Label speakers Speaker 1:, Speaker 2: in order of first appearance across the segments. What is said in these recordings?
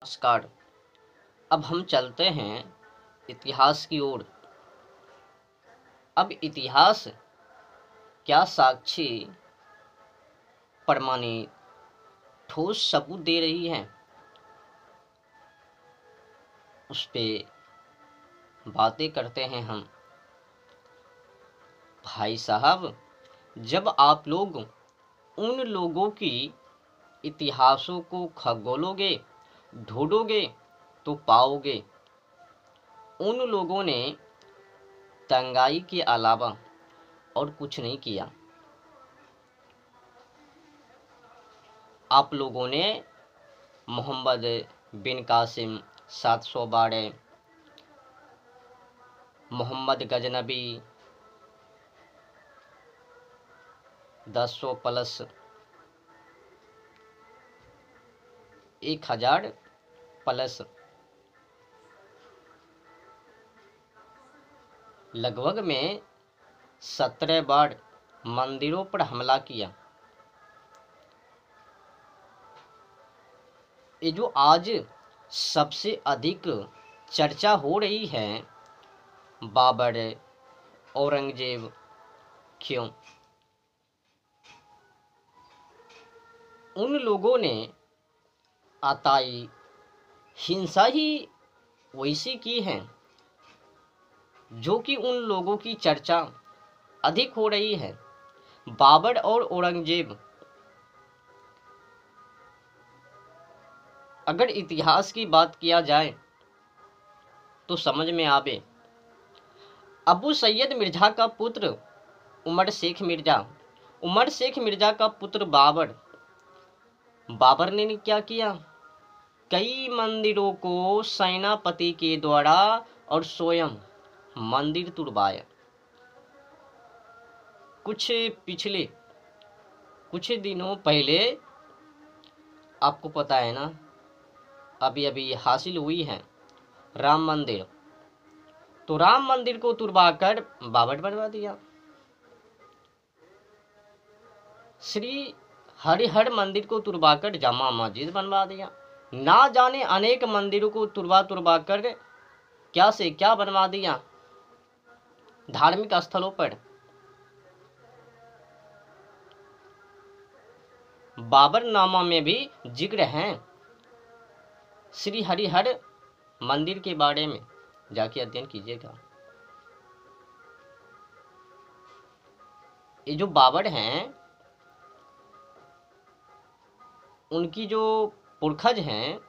Speaker 1: नमस्कार। अब हम चलते हैं इतिहास की ओर। अब इतिहास क्या साक्षी, प्रमाणित, ठोस सबूत दे रही है, उस पे बातें करते हैं हम। भाई साहब, जब आप लोग उन लोगों की इतिहासों को खगोलोगे, ढूंढोगे, तो पाओगे उन लोगों ने दंगाई के अलावा और कुछ नहीं किया। आप लोगों ने मोहम्मद बिन कासिम 712, मोहम्मद गजनबी 1000 प्लस 1000 प्लस लगभग में 17 बार मंदिरों पर हमला किया। ये जो आज सबसे अधिक चर्चा हो रही है, बाबर, औरंगजेब, क्यों? उन लोगों ने अताई हिंसा ही वैसी की है जो कि उन लोगों की चर्चा अधिक हो रही है। बाबर और औरंगजेब, अगर इतिहास की बात किया जाए तो समझ में आवे। अबू सैयद मिर्जा का पुत्र उमर शेख मिर्जा, उमर शेख मिर्जा का पुत्र बाबर, बाबर ने क्या किया? कई मंदिरों को सेनापति के द्वारा और स्वयं मंदिर तुड़वाया। पिछले कुछ दिनों पहले, आपको पता है ना, अभी अभी हासिल हुई है राम मंदिर, तो राम मंदिर को तुड़वाकर बाबर बनवा दिया। श्री हरिहर मंदिर को तुड़वाकर जामा मस्जिद बनवा दिया। ना जाने अनेक मंदिरों को तुड़वा कर क्या से क्या बनवा दिया धार्मिक स्थलों पर। बाबरनामा में भी जिक्र है श्री हरिहर मंदिर के बारे में, जाके अध्ययन कीजिएगा। ये जो बाबर हैं, उनकी जो पुरखज हैं,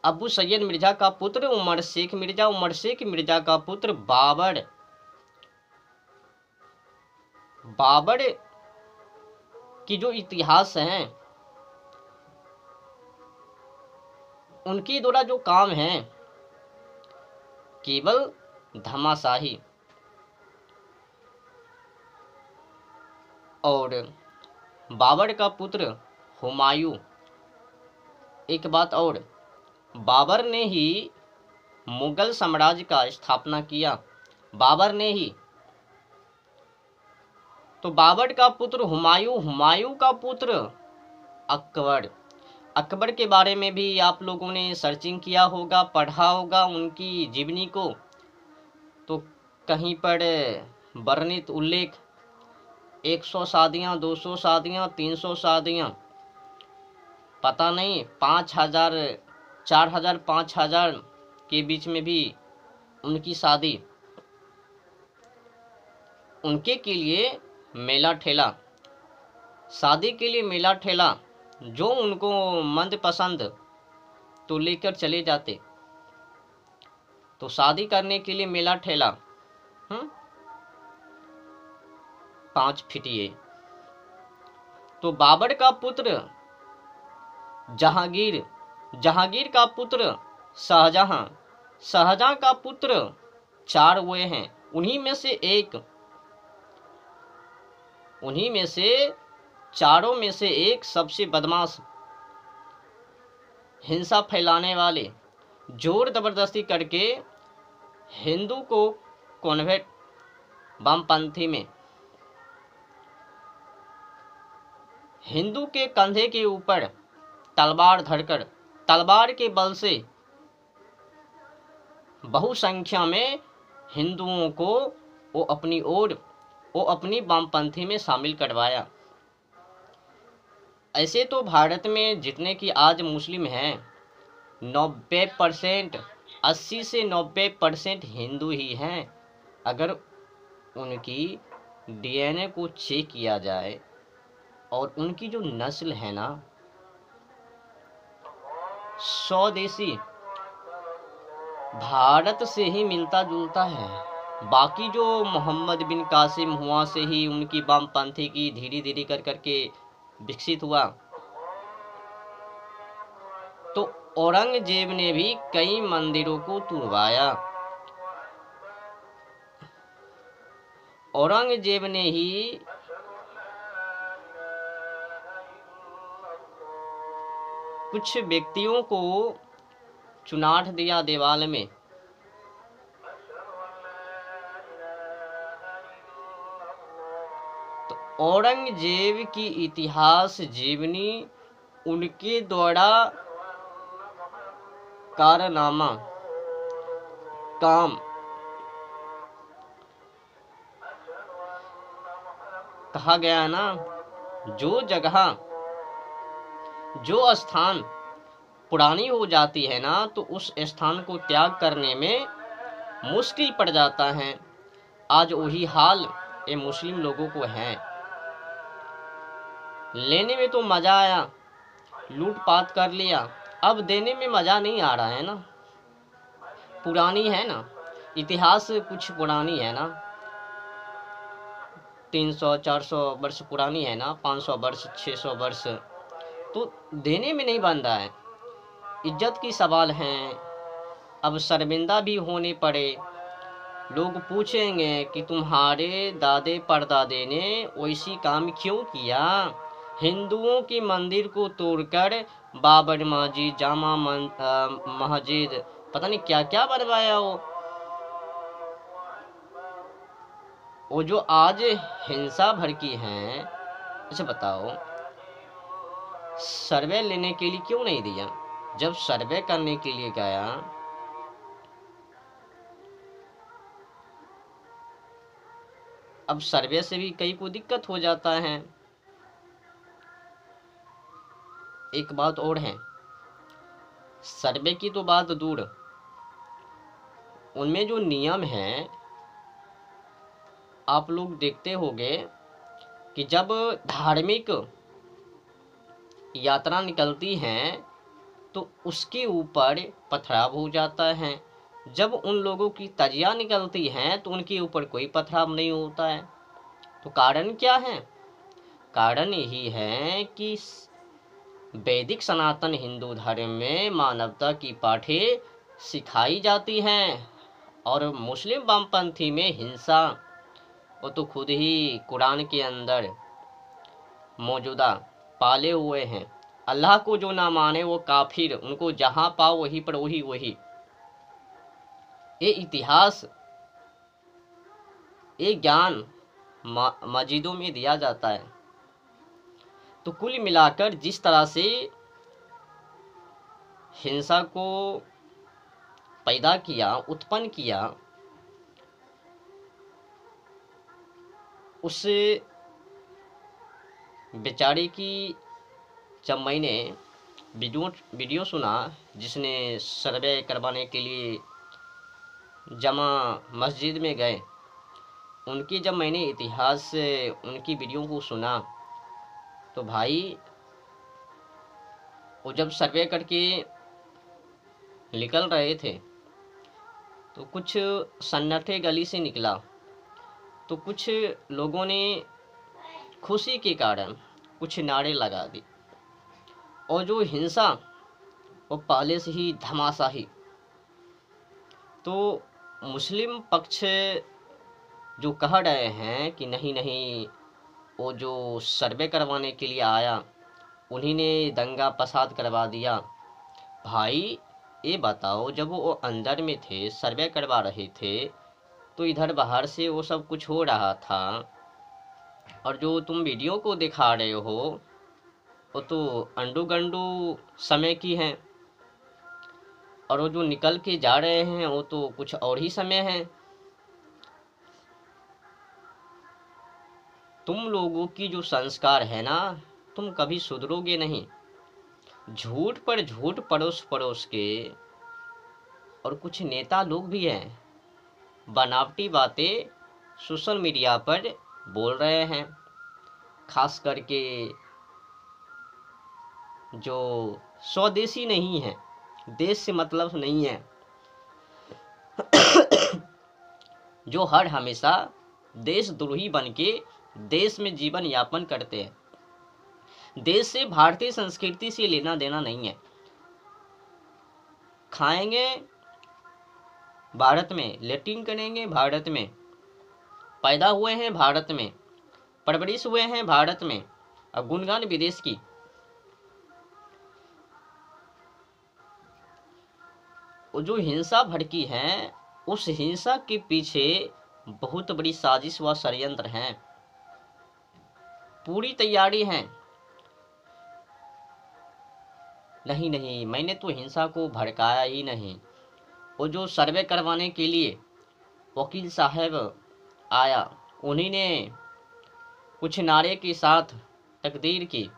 Speaker 1: अबू सैयद मिर्जा का पुत्र उमर शेख मिर्जा, उमर शेख मिर्जा का पुत्र बाबर, बाबर की जो इतिहास है, उनके द्वारा जो काम है केवल धमाशाही। और बाबर का पुत्र हुमायूं, एक बात और, बाबर ने ही मुगल साम्राज्य का स्थापना किया, बाबर ने ही। तो बाबर का पुत्र हुमायूं, हुमायूं का पुत्र अकबर, अकबर के बारे में भी आप लोगों ने सर्चिंग किया होगा, पढ़ा होगा उनकी जीवनी को। तो कहीं पर वर्णित उल्लेख 100 शादियां, 200 शादियां, 300 शादियां, पता नहीं 5000, 4000, 5000 के बीच में भी उनकी शादी। उनके के लिए मेला ठेला, शादी के लिए मेला ठेला, जो उनको मंद पसंद तो लेकर चले जाते। तो शादी करने के लिए मेला ठेला, 5 फिटिए। तो बाबर का पुत्र जहांगीर, जहांगीर का पुत्र शाहजहां, शाहजहां का पुत्र 4 हुए हैं। उन्हीं में से चारों में से एक सबसे बदमाश, हिंसा फैलाने वाले, जोर जबरदस्ती करके हिंदू को कॉन्वर्ट, वामपंथी में, हिंदू के कंधे के ऊपर तलवार धरकर तलवार के बल से बहुसंख्या में हिंदुओं को वो अपनी वामपंथी में शामिल करवाया। ऐसे तो भारत में जितने की आज मुस्लिम हैं 90%, 80 से 90% हिंदू ही हैं। अगर उनकी डीएनए को चेक किया जाए और उनकी जो नस्ल है ना, स्वदेशी भारत से ही मिलता जुलता है। बाकी जो मोहम्मद बिन कासिम हुआ से ही उनकी वामपंथी की धीरे धीरे कर करके विकसित हुआ। तो औरंगजेब ने भी कई मंदिरों को तुड़वाया। औरंगजेब ने ही कुछ व्यक्तियों को चुनाट दिया दीवाल में। तो औरंगजेब की इतिहास जीवनी उनके द्वारा कारनामा काम कहा गया ना। जो जगह जो स्थान पुरानी हो जाती है ना, तो उस स्थान को त्याग करने में मुश्किल पड़ जाता है। आज वही हाल ये मुस्लिम लोगों को है। लेने में तो मजा आया, लूटपाट कर लिया, अब देने में मजा नहीं आ रहा है ना। पुरानी है ना, इतिहास कुछ पुरानी है ना, 300-400 वर्ष पुरानी है ना, 500 वर्ष 600 वर्ष, तो देने में नहीं बन रहा है। इज्जत की सवाल हैं। अब शर्मिंदा भी होने पड़े। लोग पूछेंगे कि तुम्हारे दादे परदादे ने वैसी काम क्यों किया। हिंदुओं की मंदिर को तोड़कर बाबर मस्जिद, जामा मस्जिद, पता नहीं क्या क्या बनवाया। वो जो आज हिंसा भड़की हैं, अच्छा बताओ, सर्वे लेने के लिए क्यों नहीं दिया? जब सर्वे करने के लिए गया, अब सर्वे से भी कई को दिक्कत हो जाता है। एक बात और है, सर्वे की तो बात दूर, उनमें जो नियम हैं आप लोग देखते होंगे कि जब धार्मिक यात्रा निकलती हैं तो उसके ऊपर पथराव हो जाता है। जब उन लोगों की तजिया निकलती हैं तो उनके ऊपर कोई पथराव नहीं होता है। तो कारण क्या है? कारण यही है कि वैदिक सनातन हिंदू धर्म में मानवता की पाठें सिखाई जाती हैं, और मुस्लिम वामपंथी में हिंसा, वो तो खुद ही कुरान के अंदर मौजूदा पाले हुए हैं। अल्लाह को जो ना माने वो काफिर, उनको जहां पाओ वहीं पर वही। ये इतिहास, ये ज्ञान मस्जिदों में दिया जाता है। तो कुल मिलाकर जिस तरह से हिंसा को पैदा किया, उत्पन्न किया, उस बेचारे की जब मैंने वीडियो सुना, जिसने सर्वे करवाने के लिए जमा मस्जिद में गए, उनकी जब मैंने इतिहास से उनकी वीडियो को सुना, तो भाई वो जब सर्वे करके निकल रहे थे तो कुछ सन्नाटे गली से निकला, तो कुछ लोगों ने खुशी के कारण कुछ नारे लगा दी, और जो हिंसा वो पहले से ही धमासाही। तो मुस्लिम पक्ष जो कह रहे हैं कि नहीं नहीं, वो जो सर्वे करवाने के लिए आया उन्हीं ने दंगा फसाद करवा दिया। भाई ये बताओ, जब वो अंदर में थे, सर्वे करवा रहे थे, तो इधर बाहर से वो सब कुछ हो रहा था, और जो तुम वीडियो को दिखा रहे हो वो तो अंडू गंडू समय की हैं। और वो जो निकल के जा रहे हैं वो तो कुछ और ही समय है। तुम लोगों की जो संस्कार है ना, तुम कभी सुधरोगे नहीं। झूठ पर झूठ परोस परोस के, और कुछ नेता लोग भी हैं बनावटी बातें सोशल मीडिया पर बोल रहे हैं, खास करके जो स्वदेशी नहीं है, देश से मतलब नहीं है, जो हर हमेशा देशद्रोही बन के देश में जीवन यापन करते हैं। देश से, भारतीय संस्कृति से लेना देना नहीं है। खाएंगे भारत में, लैट्रिन करेंगे भारत में, पैदा हुए हैं भारत में, परवरिश हुए हैं भारत में, और गुणगान विदेश की। वो जो हिंसा भड़की है, उस हिंसा के पीछे बहुत बड़ी साजिश व षड्यंत्र है, पूरी तैयारी है। नहीं नहीं, मैंने तो हिंसा को भड़काया ही नहीं। वो जो सर्वे करवाने के लिए वकील साहब आया, उन्हीं ने कुछ नारे के साथ तकदीर की,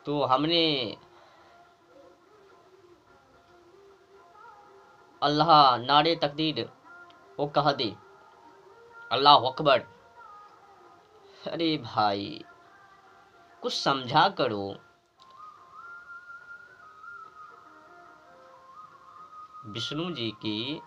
Speaker 1: तो हमने अल्लाह नारे तकदीर वो कह दी, अल्लाह अकबर। अरे भाई, कुछ समझा करो। विष्णु जी की